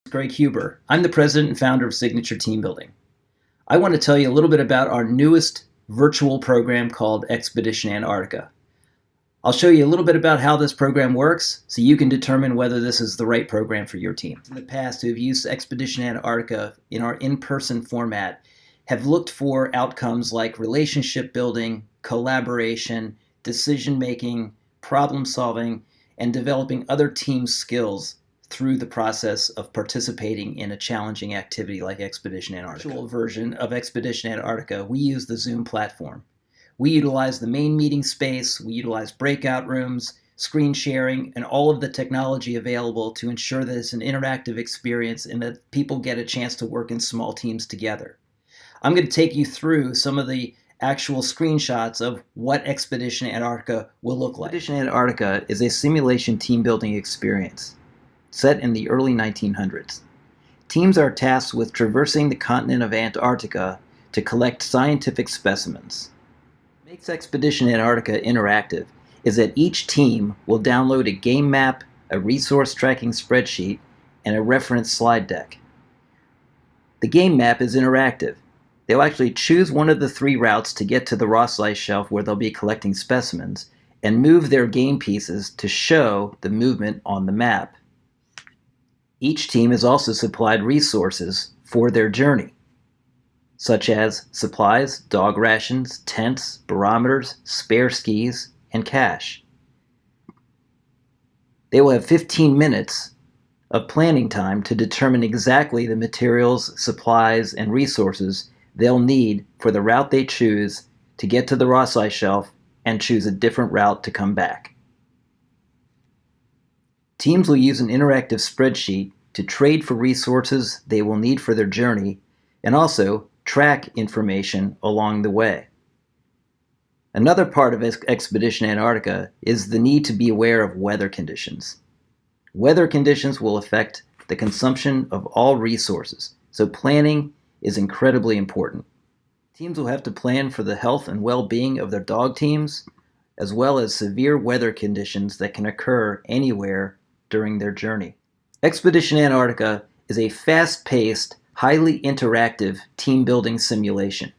Greg Huber. I'm the president and founder of Signature Team Building. I want to tell you a little bit about our newest virtual program called Expedition Antarctica. I'll show you a little bit about how this program works so you can determine whether this is the right program for your team. In the past, who have used Expedition Antarctica in our in-person format have looked for outcomes like relationship building, collaboration, decision-making, problem-solving, and developing other team skills through the process of participating in a challenging activity like Expedition Antarctica. Virtual version of Expedition Antarctica, we use the Zoom platform. We utilize the main meeting space, we utilize breakout rooms, screen sharing, and all of the technology available to ensure that it's an interactive experience and that people get a chance to work in small teams together. I'm going to take you through some of the actual screenshots of what Expedition Antarctica will look like. Expedition Antarctica is a simulation team building experience set in the early 1900s. Teams are tasked with traversing the continent of Antarctica to collect scientific specimens. What makes Expedition Antarctica interactive is that each team will download a game map, a resource tracking spreadsheet, and a reference slide deck. The game map is interactive. They'll actually choose one of the 3 routes to get to the Ross Ice Shelf where they'll be collecting specimens and move their game pieces to show the movement on the map. Each team is also supplied resources for their journey, such as supplies, dog rations, tents, barometers, spare skis, and cash. They will have 15 minutes of planning time to determine exactly the materials, supplies, and resources they'll need for the route they choose to get to the Ross Ice Shelf and choose a different route to come back. Teams will use an interactive spreadsheet to trade for resources they will need for their journey and also track information along the way. Another part of Expedition Antarctica is the need to be aware of weather conditions. Weather conditions will affect the consumption of all resources, so planning is incredibly important. Teams will have to plan for the health and well-being of their dog teams, as well as severe weather conditions that can occur anywhere during their journey. Expedition Antarctica is a fast-paced, highly interactive team-building simulation.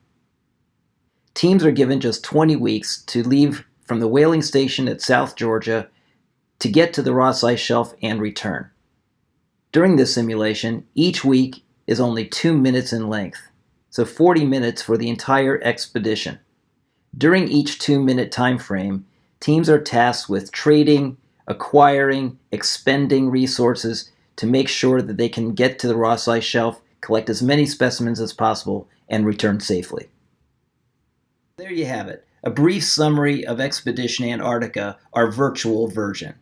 Teams are given just 20 weeks to leave from the whaling station at South Georgia to get to the Ross Ice Shelf and return. During this simulation, each week is only 2 minutes in length, so 40 minutes for the entire expedition. During each 2-minute time frame, teams are tasked with trading, acquiring, expending resources to make sure that they can get to the Ross Ice Shelf, collect as many specimens as possible, and return safely. There you have it, a brief summary of Expedition Antarctica, our virtual version.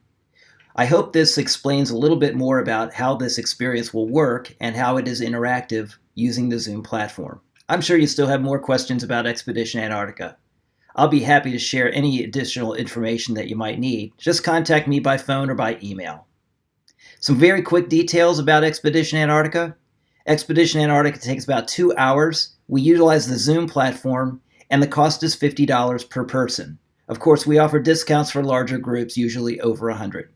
I hope this explains a little bit more about how this experience will work and how it is interactive using the Zoom platform. I'm sure you still have more questions about Expedition Antarctica. I'll be happy to share any additional information that you might need. Just contact me by phone or by email. Some very quick details about Expedition Antarctica. Expedition Antarctica takes about 2 hours. We utilize the Zoom platform, and the cost is $50 per person. Of course, we offer discounts for larger groups, usually over 100.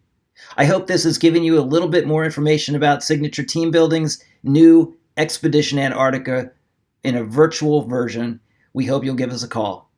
I hope this has given you a little bit more information about Signature Team Building's new Expedition Antarctica in a virtual version. We hope you'll give us a call.